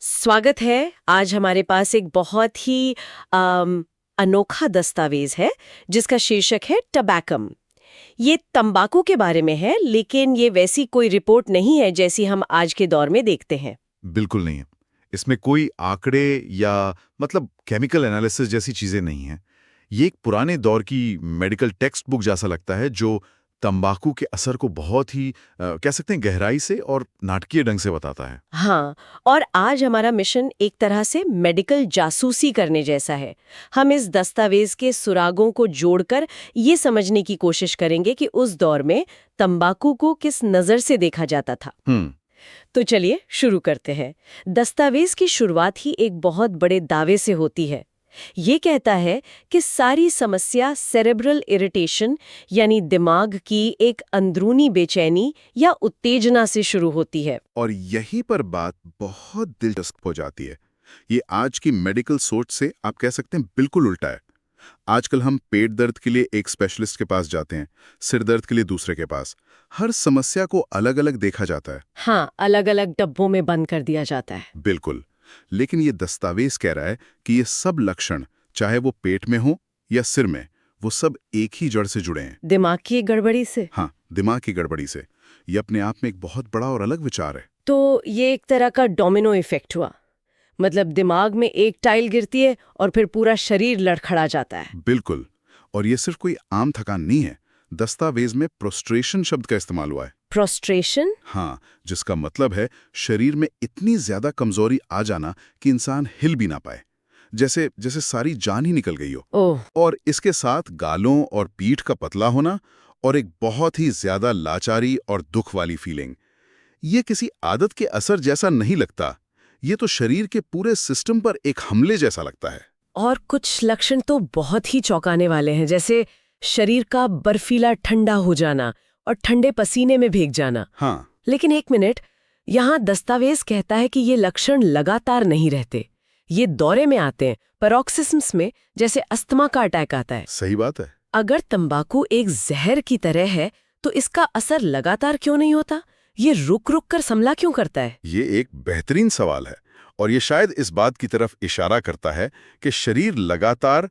स्वागत है। आज हमारे पास एक बहुत ही अनोखा दस्तावेज है जिसका शीर्षक है टबैकम। ये तंबाकू के बारे में है, लेकिन ये वैसी कोई रिपोर्ट नहीं है जैसी हम आज के दौर में देखते हैं। बिल्कुल नहीं है। इसमें कोई आंकड़े या मतलब केमिकल एनालिसिस जैसी चीजें नहीं हैं। ये एक पुराने दौर की मेडिकल टेक्स्ट बुक जैसा लगता है जो तंबाकू के असर को बहुत ही कह सकते हैं गहराई से और नाटकीय ढंग से बताता है। हाँ, और आज हमारा मिशन एक तरह से मेडिकल जासूसी करने जैसा है। हम इस दस्तावेज के सुरागों को जोड़कर ये समझने की कोशिश करेंगे कि उस दौर में तंबाकू को किस नज़र से देखा जाता था। तो चलिए शुरू करते हैं। दस्तावेज की शुरुआत ही एक बहुत बड़े दावे से होती है। ये कहता है कि सारी समस्या सेरेब्रल इरिटेशन यानी दिमाग की एक अंदरूनी बेचैनी या उत्तेजना से शुरू होती है। और यहीं पर बात बहुत दिलचस्प हो जाती है। ये आज की मेडिकल सोच से आप कह सकते हैं बिल्कुल उल्टा है। आजकल हम पेट दर्द के लिए एक स्पेशलिस्ट के पास जाते हैं, सिर दर्द के लिए दूसरे के पास। हर समस्या को अलग अलग देखा जाता है। हाँ, अलग अलग डब्बों में बंद कर दिया जाता है। बिल्कुल। लेकिन ये दस्तावेज कह रहा है कि ये सब लक्षण, चाहे वो पेट में हो या सिर में, वो सब एक ही जड़ से जुड़े हैं। दिमाग की गड़बड़ी से। हाँ, दिमाग की गड़बड़ी से। ये अपने आप में एक बहुत बड़ा और अलग विचार है। तो ये एक तरह का डोमिनो इफेक्ट हुआ। मतलब दिमाग में एक टाइल गिरती है और फिर पूरा शरीर लड़खड़ा जाता है। बिल्कुल। और ये सिर्फ कोई आम थकान नहीं है। दस्तावेज में प्रोस्ट्रेशन शब्द का इस्तेमाल हुआ है। प्रोस्ट्रेशन? हाँ, जिसका मतलब है शरीर में इतनी ज्यादा कमजोरी आ जाना कि इंसान हिल भी ना पाए, जैसे जैसे सारी जान ही निकल गई हो। ओह। और इसके साथ गालों और पीठ का पतला होना और एक बहुत ही ज्यादा लाचारी और दुख वाली फीलिंग। ये किसी आदत के असर जैसा नहीं लगता, ये तो शरीर के पूरे सिस्टम पर एक हमले जैसा लगता है। और कुछ लक्षण तो बहुत ही चौंकाने वाले हैं, जैसे शरीर का बर्फीला ठंडा हो जाना और ठंडे पसीने में भीग जाना। हाँ। लेकिन एक मिनट, यहाँ दस्तावेज कहता है कि ये लक्षण लगातार नहीं रहते, ये दौरे में आते हैं, पैरोक्सिस्म्स में, जैसे अस्थमा का अटैक आता है। सही बात है। अगर तंबाकू एक जहर की तरह है तो इसका असर लगातार क्यों नहीं होता? ये रुक रुक कर हमला क्यों करता है? ये एक बेहतरीन सवाल है और ये शायद इस बात की तरफ इशारा करता है कि शरीर लगातार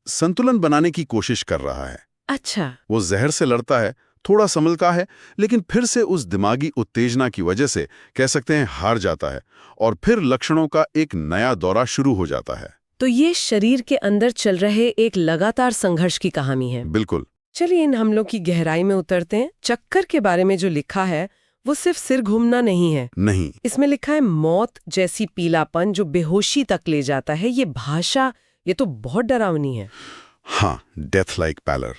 संतुलन बनाने की कोशिश कर रहा है। अच्छा। वो जहर से लड़ता है, थोड़ा संभलता है, लेकिन फिर से उस दिमागी उत्तेजना की वजह से कह सकते हैं हार जाता है और फिर लक्षणों का एक नया दौरा शुरू हो जाता है। तो ये शरीर के अंदर चल रहे एक लगातार संघर्ष की कहानी है। बिल्कुल। चलिए इन हमलों की गहराई में उतरते हैं। चक्कर के बारे में जो लिखा है वो सिर्फ सिर घूमना नहीं है। नहीं। इसमें लिखा है मौत जैसी पीलापन जो बेहोशी तक ले जाता है। ये भाषा, ये तो बहुत डरावनी है। हाँ, डेथ लाइक पैलर।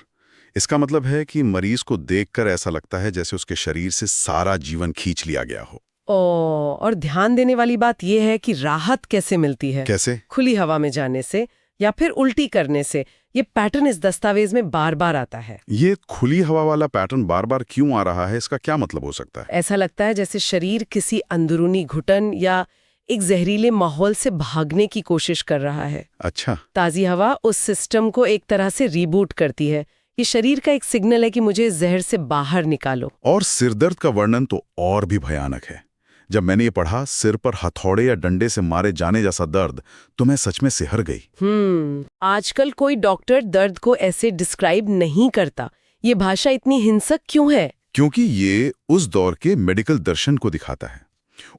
इसका मतलब है कि मरीज को देखकर ऐसा लगता है जैसे उसके शरीर से सारा जीवन खींच लिया गया हो। और ध्यान देने वाली बात यह है कि राहत कैसे मिलती है। कैसे? खुली हवा में जाने से या फिर उल्टी करने से। ये पैटर्न इस दस्तावेज में बार बार आता है। ये खुली हवा वाला पैटर्न बार बार क्यों आ रहा है, इसका क्या मतलब हो सकता है? ऐसा लगता है जैसे शरीर किसी अंदरूनी घुटन या एक जहरीले माहौल से भागने की कोशिश कर रहा है। अच्छा। ताजी हवा उस सिस्टम को एक तरह से रीबूट करती है। ये शरीर का एक सिग्नल है कि मुझे इस जहर से बाहर निकालो। और सिरदर्द का वर्णन तो और भी भयानक है। जब मैंने ये पढ़ा, सिर पर हथौड़े या डंडे से मारे जाने जैसा दर्द, तो मैं सच में सिहर गई। आजकल कोई डॉक्टर दर्द को ऐसे डिस्क्राइब नहीं करता। ये भाषा इतनी हिंसक क्यों है? क्योंकि ये उस दौर के मेडिकल दर्शन को दिखाता है।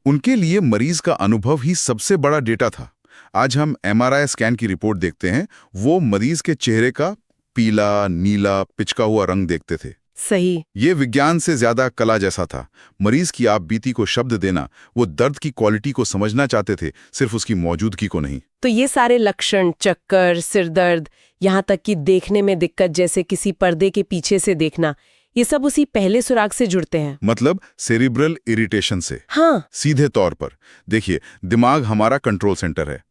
उनके लिए मरीज का अनुभव ही सबसे बड़ा डेटा था। आज हम एमआरआई स्कैन की रिपोर्ट देखते हैं, वो मरीज के चेहरे का पीला, नीला, पिचका हुआ रंग देखते थे। सही। ये विज्ञान से ज्यादा कला जैसा था। मरीज की आप बीती को शब्द देना, वो दर्द की क्वालिटी को समझना चाहते थे, सिर्फ उसकी मौजूदगी को नहीं। तो ये सारे लक्षण, चक्कर, सिरदर्द, यहाँ तक कि देखने में दिक्कत, जैसे किसी पर्दे के पीछे से देखना, ये सब उसी पहले सुराग से जुड़ते हैं। मतलब सेरिब्रल इरिटेशन से। हाँ। सीधे तौर पर देखिए, दिमाग हमारा कंट्रोल सेंटर है।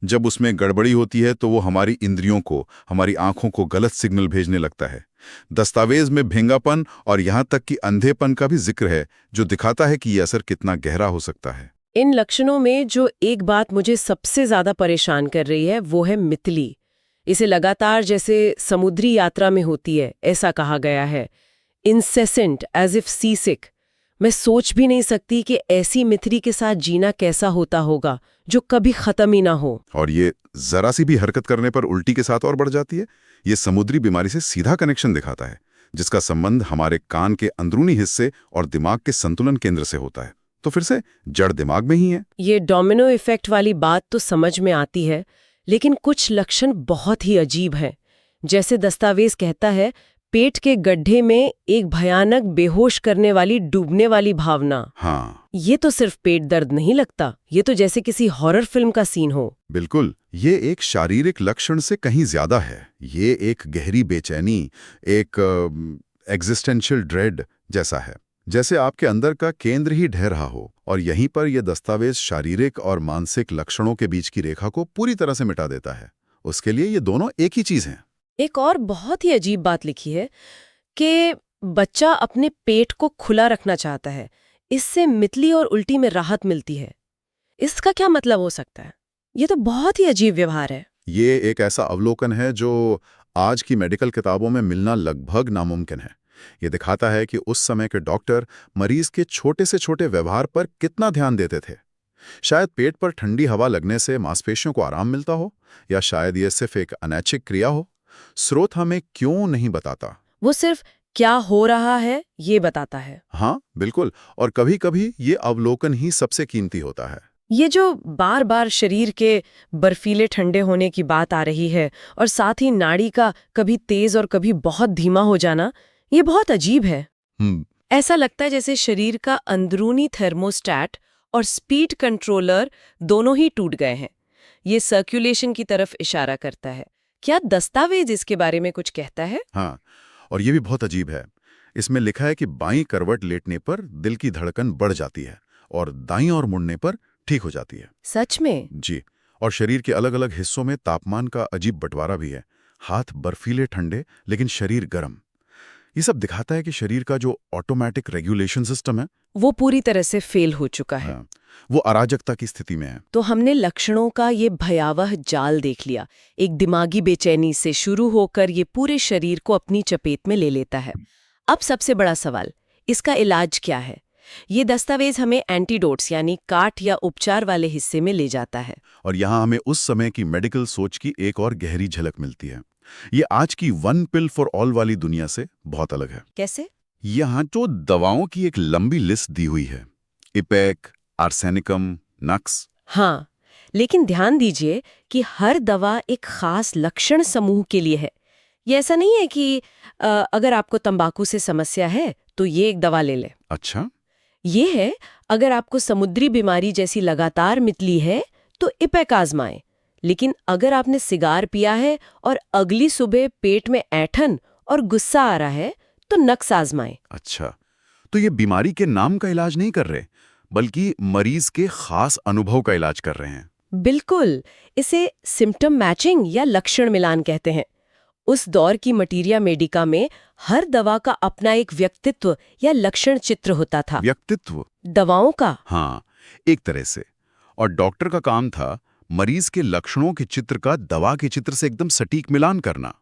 जब उसमें गड़बड़ी होती है तो वो हमारी इंद्रियों को, हमारी आंखों को गलत सिग्नल भेजने लगता है। दस्तावेज में भेंगापन और यहाँ तक कि अंधेपन का भी जिक्र है, जो दिखाता है कि ये असर कितना गहरा हो सकता है। इन लक्षणों में जो एक बात मुझे सबसे ज्यादा परेशान कर रही है वो है मितली। इसे लगातार जैसे समुद्री यात्रा में होती है ऐसा कहा गया है। इंसेसेंट, एज इफ सी सिक। मैं सोच भी नहीं सकती कि ऐसी मिथरी के साथ जीना कैसा होता होगा जो कभी खत्म ही ना हो। और ये जरा सी भी हरकत करने पर उल्टी के साथ और बढ़ जाती है। ये समुद्री बीमारी से सीधा कनेक्शन दिखाता है, जिसका संबंध हमारे कान के अंदरूनी हिस्से और दिमाग के संतुलन केंद्र से होता है। तो फिर से जड़ दिमाग में ही है। ये डोमिनो इफेक्ट वाली बात तो समझ में आती है, लेकिन कुछ लक्षण बहुत ही अजीब हैं। जैसे दस्तावेज कहता है, पेट के गड्ढे में एक भयानक बेहोश करने वाली डूबने वाली भावना। हाँ, ये तो सिर्फ पेट दर्द नहीं लगता, ये तो जैसे किसी हॉरर फिल्म का सीन हो। बिल्कुल। ये एक शारीरिक लक्षण से कहीं ज्यादा है। ये एक गहरी बेचैनी, एक एग्जिस्टेंशियल ड्रेड जैसा है, जैसे आपके अंदर का केंद्र ही ढह रहा हो। और यहीं पर यह दस्तावेज शारीरिक और मानसिक लक्षणों के बीच की रेखा को पूरी तरह से मिटा देता है। उसके लिए ये दोनों एक ही चीज हैं। एक और बहुत ही अजीब बात लिखी है कि बच्चा अपने पेट को खुला रखना चाहता है, इससे मितली और उल्टी में राहत मिलती है। इसका क्या मतलब हो सकता है? ये तो बहुत ही अजीब व्यवहार है। ये एक ऐसा अवलोकन है जो आज की मेडिकल किताबों में मिलना लगभग नामुमकिन है। ये दिखाता है कि उस समय के डॉक्टर मरीज के छोटे से छोटे व्यवहार पर कितना ध्यान देते थे। शायद पेट पर ठंडी हवा लगने से मांसपेशियों को आराम मिलता हो, या शायद ये सिर्फ एक अनैच्छिक क्रिया हो। स्रोत हमें क्यों नहीं बताता, वो सिर्फ क्या हो रहा है ये बताता है। हाँ बिल्कुल। और कभी-कभी ये अवलोकन ही सबसे कीमती होता है। ये जो बार बार शरीर के बर्फीले ठंडे होने की बात आ रही है, और साथ ही नाड़ी का कभी तेज और कभी बहुत धीमा हो जाना, ये बहुत अजीब है। ऐसा लगता है जैसे शरीर का अंदरूनी थर्मोस्टैट और स्पीड कंट्रोलर दोनों ही टूट गए हैं। ये सर्कुलेशन की तरफ इशारा करता है। क्या दस्तावेज इसके बारे में कुछ कहता है? हाँ, और ये भी बहुत अजीब है। इसमें लिखा है कि बाईं करवट लेटने पर दिल की धड़कन बढ़ जाती है और दाईं ओर मुड़ने पर ठीक हो जाती है। सच में? जी। और शरीर के अलग अलग हिस्सों में तापमान का अजीब बंटवारा भी है। हाथ बर्फीले ठंडे लेकिन शरीर गर्म। ये सब दिखाता है कि शरीर का जो ऑटोमेटिक रेगुलेशन सिस्टम है वो पूरी तरह से फेल हो चुका है। हाँ, वो अराजकता की स्थिति में है। तो हमने लक्षणों का ये भयावह जाल देख लिया। एक दिमागी बेचैनी से शुरू होकर ये पूरे शरीर को अपनी चपेट में ले लेता है। अब सबसे बड़ा सवाल, इसका इलाज क्या है? ये दस्तावेज हमें एंटीडोट्स यानी काट या उपचार वाले हिस्से में ले जाता है। और यहाँ हमें उस समय की मेडिकल सोच की एक और गहरी झलक मिलती है। ये आज की वन पिल फॉर ऑल वाली दुनिया से बहुत अलग है। कैसे? यहाँ तो दवाओं की एक लंबी लिस्ट दी हुई है, इपेक, आर्सेनिकम, नक्स। हाँ, लेकिन ध्यान दीजिए कि हर दवा एक खास लक्षण समूह के लिए है। ये ऐसा नहीं है कि अगर आपको तंबाकू से समस्या है तो ये एक दवा ले ले। अच्छा, ये है, अगर आपको समुद्री बीमारी जैसी लगातार मितली है तो इपेक आजमाएं। लेकिन अगर आपने सिगार पिया है और अगली सुबह पेट में ऐंठन और गुस्सा आ रहा है तो नक्स आजमाएं। अच्छा। तो ये बीमारी के नाम का इलाज नहीं कर रहे, बल्कि मरीज के खास अनुभव का इलाज कर रहे हैं। बिल्कुल, इसे सिम्टम मैचिंग या लक्षण मिलान कहते हैं। उस दौर की मटीरिया मेडिका में हर दवा का अपना एक व्यक्तित्व या लक्षण चित्र होता था। व्यक्तित्व? दवाओं का? हाँ, एक तरह से। और डॉक्टर का काम था मरीज के लक्षणों के चित्र का दवा के चित्र से एकदम सटीक मिलान करना।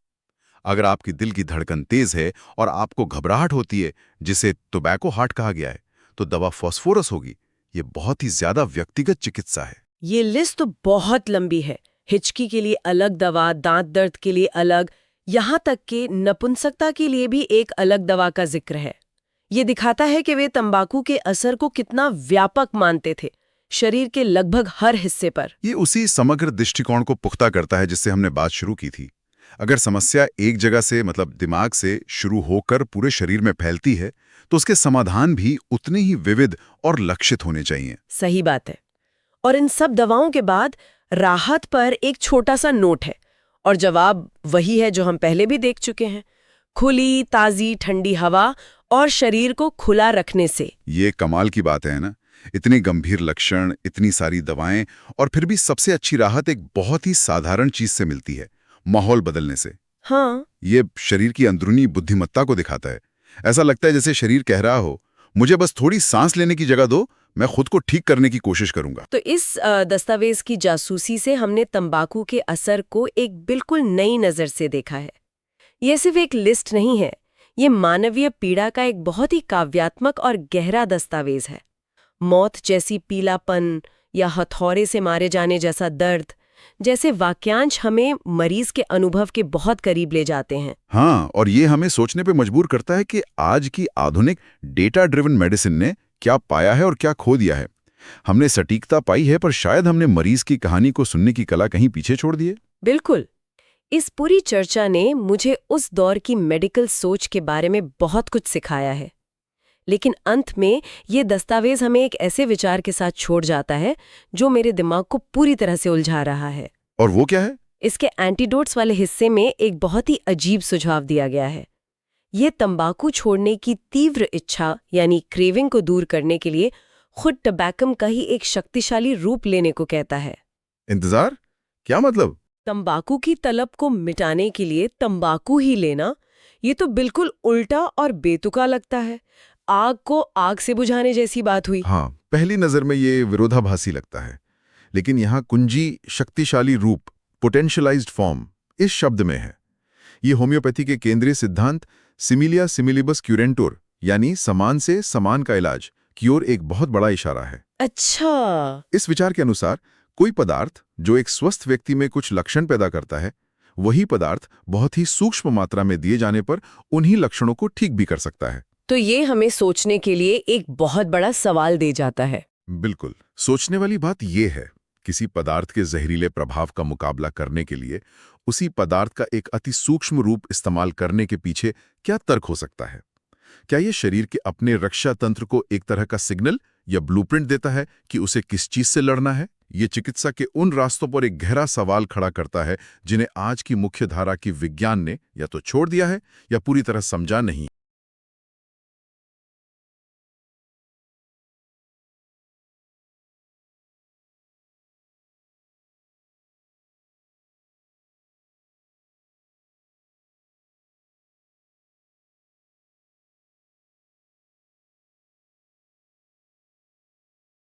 अगर आपकी दिल की धड़कन तेज है और आपको घबराहट होती है, जिसे टोबैको हार्ट कहा गया है, तो दवा फास्फोरस होगी। ये बहुत ही ज्यादा व्यक्तिगत चिकित्सा है। ये लिस्ट तो बहुत लंबी है। हिचकी के लिए अलग दवा, दांत दर्द के लिए अलग, यहाँ तक कि नपुंसकता के लिए भी एक अलग दवा का जिक्र है। ये दिखाता है कि वे तंबाकू के असर को कितना व्यापक मानते थे, शरीर के लगभग हर हिस्से पर। ये उसी समग्र दृष्टिकोण को पुख्ता करता है जिससे हमने बात शुरू की थी। अगर समस्या एक जगह से, मतलब दिमाग से शुरू होकर पूरे शरीर में फैलती है, तो उसके समाधान भी उतने ही विविध और लक्षित होने चाहिए। सही बात है। और इन सब दवाओं के बाद राहत पर एक छोटा सा नोट है, और जवाब वही है जो हम पहले भी देख चुके हैं। खुली ताजी ठंडी हवा और शरीर को खुला रखने से। ये कमाल की बात है ना, इतने गंभीर लक्षण, इतनी सारी दवाएं, और फिर भी सबसे अच्छी राहत एक बहुत ही साधारण चीज से मिलती है, माहौल बदलने से। हाँ, ये शरीर की अंदरूनी बुद्धिमत्ता को दिखाता है। ऐसा लगता है जैसे शरीर कह रहा हो, मुझे बस थोड़ी सांस लेने की जगह दो, मैं खुद को ठीक करने की कोशिश करूंगा। तो इस दस्तावेज की जासूसी से हमने तंबाकू के असर को एक बिल्कुल नई नजर से देखा है। यह सिर्फ एक लिस्ट नहीं है, ये मानवीय पीड़ा का एक बहुत ही काव्यात्मक और गहरा दस्तावेज है। मौत जैसी पीलापन या हथौड़े से मारे जाने जैसा दर्द जैसे वाक्यांश हमें मरीज के अनुभव के बहुत करीब ले जाते हैं। हाँ, और ये हमें सोचने पे मजबूर करता है कि आज की आधुनिक डेटा ड्रिवन मेडिसिन ने क्या पाया है और क्या खो दिया है। हमने सटीकता पाई है, पर शायद हमने मरीज की कहानी को सुनने की कला कहीं पीछे छोड़ दी है। बिल्कुल। इस पूरी चर्चा ने मुझे उस दौर की मेडिकल सोच के बारे में बहुत कुछ सिखाया है, लेकिन अंत में ये दस्तावेज हमें एक ऐसे विचार के साथ छोड़ जाता है जो मेरे दिमाग को पूरी तरह से उलझा रहा है। और वो क्या है? इसके एंटीडोट्स वाले हिस्से में एक बहुत ही अजीब सुझाव दिया गया है। ये तंबाकू छोड़ने की तीव्र इच्छा यानी क्रेविंग को दूर करने के लिए खुद टबैकम का ही एक शक्तिशाली रूप लेने को कहता है। इंतजार? क्या मतलब? तंबाकू की तलब को मिटाने के लिए तंबाकू ही लेना, ये तो बिल्कुल उल्टा और बेतुका लगता है। आग को आग से बुझाने जैसी बात हुई। हाँ, पहली नजर में ये विरोधाभासी लगता है, लेकिन यहाँ कुंजी शक्तिशाली रूप, पोटेंशियलाइज्ड फॉर्म, इस शब्द में है। ये होम्योपैथी के केंद्रीय सिद्धांत सिमिलिया सिमिलिबस क्यूरेंटोर यानी समान से समान का इलाज की ओर एक बहुत बड़ा इशारा है। अच्छा। इस विचार के अनुसार कोई पदार्थ जो एक स्वस्थ व्यक्ति में कुछ लक्षण पैदा करता है, वही पदार्थ बहुत ही सूक्ष्म मात्रा में दिए जाने पर उन्हीं लक्षणों को ठीक भी कर सकता है। तो ये हमें सोचने के लिए एक बहुत बड़ा सवाल दे जाता है। बिल्कुल, सोचने वाली बात यह है, किसी पदार्थ के जहरीले प्रभाव का मुकाबला करने के लिए उसी पदार्थ का एक अति सूक्ष्म रूप इस्तेमाल करने के पीछे क्या तर्क हो सकता है? क्या ये शरीर के अपने रक्षा तंत्र को एक तरह का सिग्नल या ब्लूप्रिंट देता है कि उसे किस चीज से लड़ना है? ये चिकित्सा के उन रास्तों पर एक गहरा सवाल खड़ा करता है जिन्हें आज की मुख्य धारा की विज्ञान ने या तो छोड़ दिया है या पूरी तरह समझा नहीं।